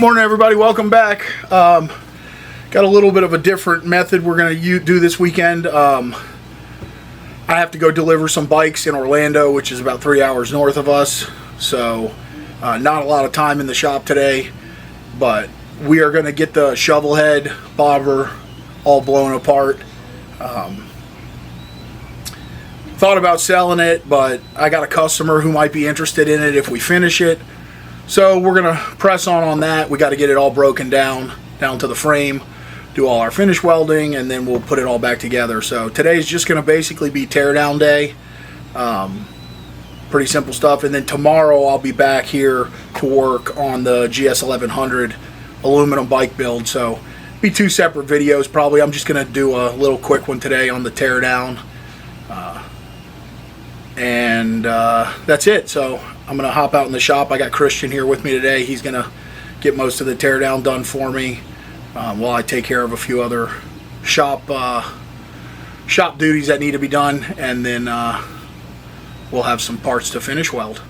Morning everybody, welcome back. Got a little bit of a different method we're going to do this weekend. I have to go deliver some bikes in Orlando, which is about 3 hours north of us, so not a lot of time in the shop today, but we are going to get the Shovelhead Bobber all blown apart. Thought about selling it, but I got a customer who might be interested in it if we finish it. So we're going to press on that. We got to get it all broken down to the frame, do all our finish welding, and then we'll put it all back together. So today's just going to basically be teardown day. Pretty simple stuff. And then tomorrow I'll be back here to work on the GS 1100 aluminum bike build. So be two separate videos probably. I'm just going to do a little quick one today on the teardown. And that's it. So I'm going to hop out in the shop. I got Christian here with me today. He's going to get most of the teardown done for me while I take care of a few other shop duties that need to be done, and then we'll have some parts to finish weld.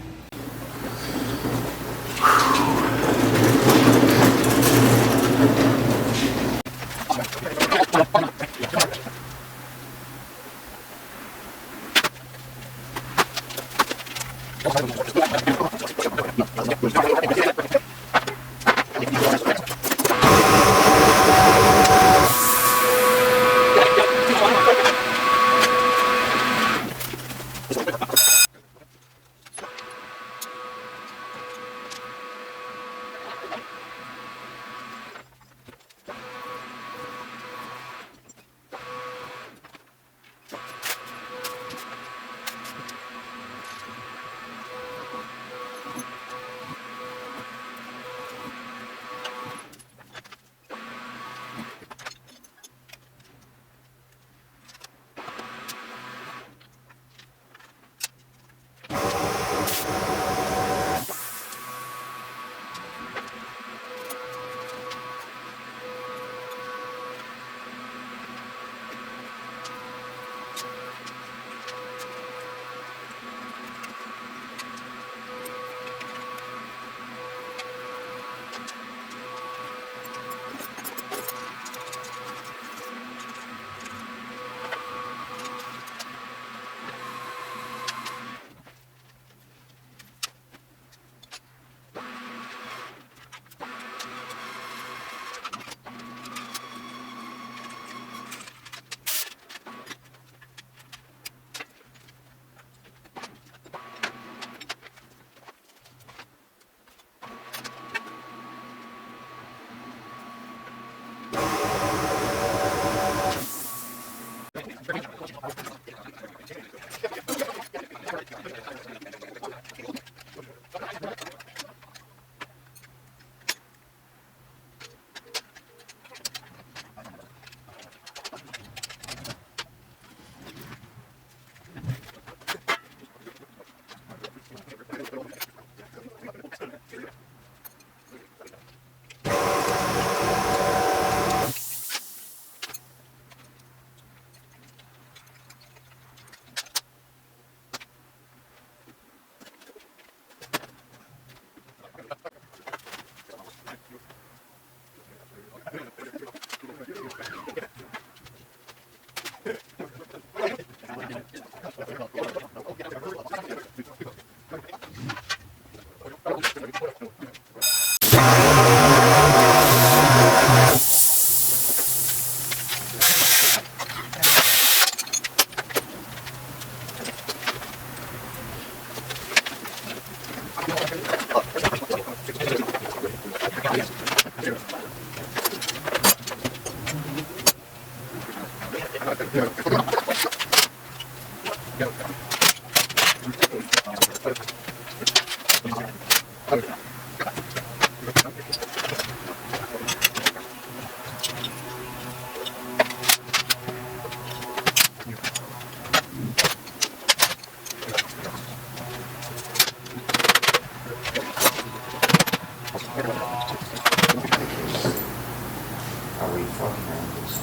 Are we fucking around this?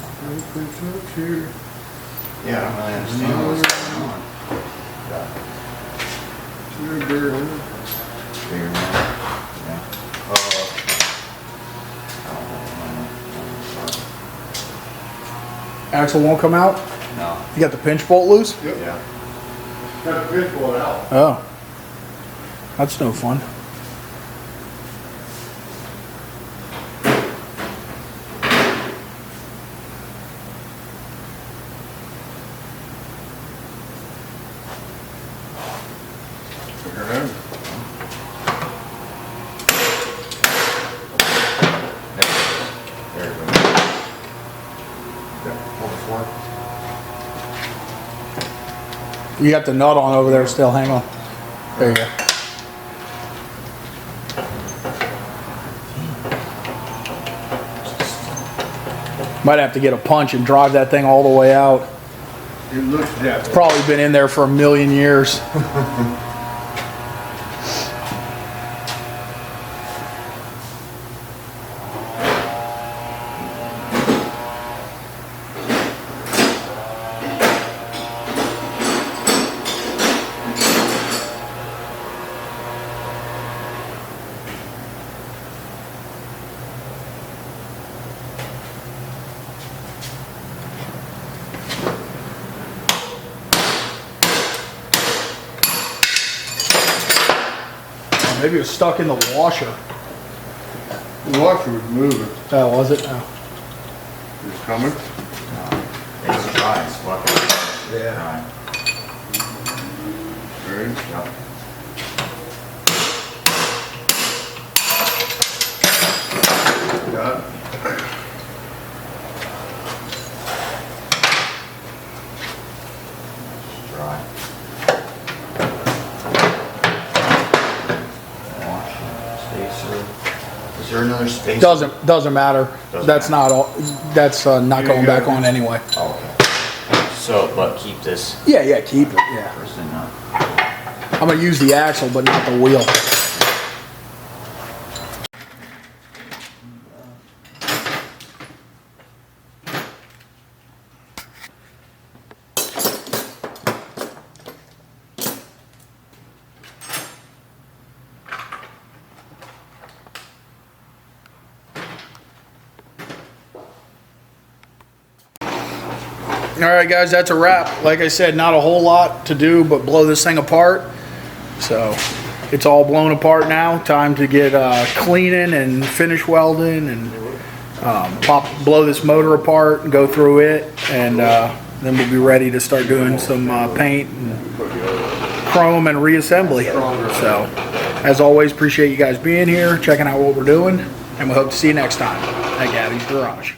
Here. Yeah, I don't really understand what's going on. Bigger now? Yeah. Axle won't come out? No. You got the pinch bolt loose? Yep. Yeah. Got the pinch bolt out. Oh. That's no fun. There we go. Pull the fork. You got the nut on over there still, hang on. There you go. Might have to get a punch and drive that thing all the way out. It looks that way. Probably been in there for a million years. Maybe it was stuck in the washer. The washer was moving. Oh, was it? Oh. It's coming. It's dry, it's fucking. Yeah. Dry. Ready? Yep. Got it. It's dry. Wash it, spacer. Is there another spacer? Doesn't matter. Doesn't That's matter. not all. That's not Yeah, going you back gotta- on anyway. Oh, okay. So, but keep this Yeah, keep it. Yeah. first and not. I'm gonna use the axle, but not the wheel. All right, guys, that's a wrap. Like I said, not a whole lot to do but blow this thing apart. So it's all blown apart now. Time to get cleaning and finish welding and blow this motor apart and go through it. And then we'll be ready to start doing some paint and chrome and reassembly. So as always, appreciate you guys being here, checking out what we're doing, and we hope to see you next time at Gattis Garage.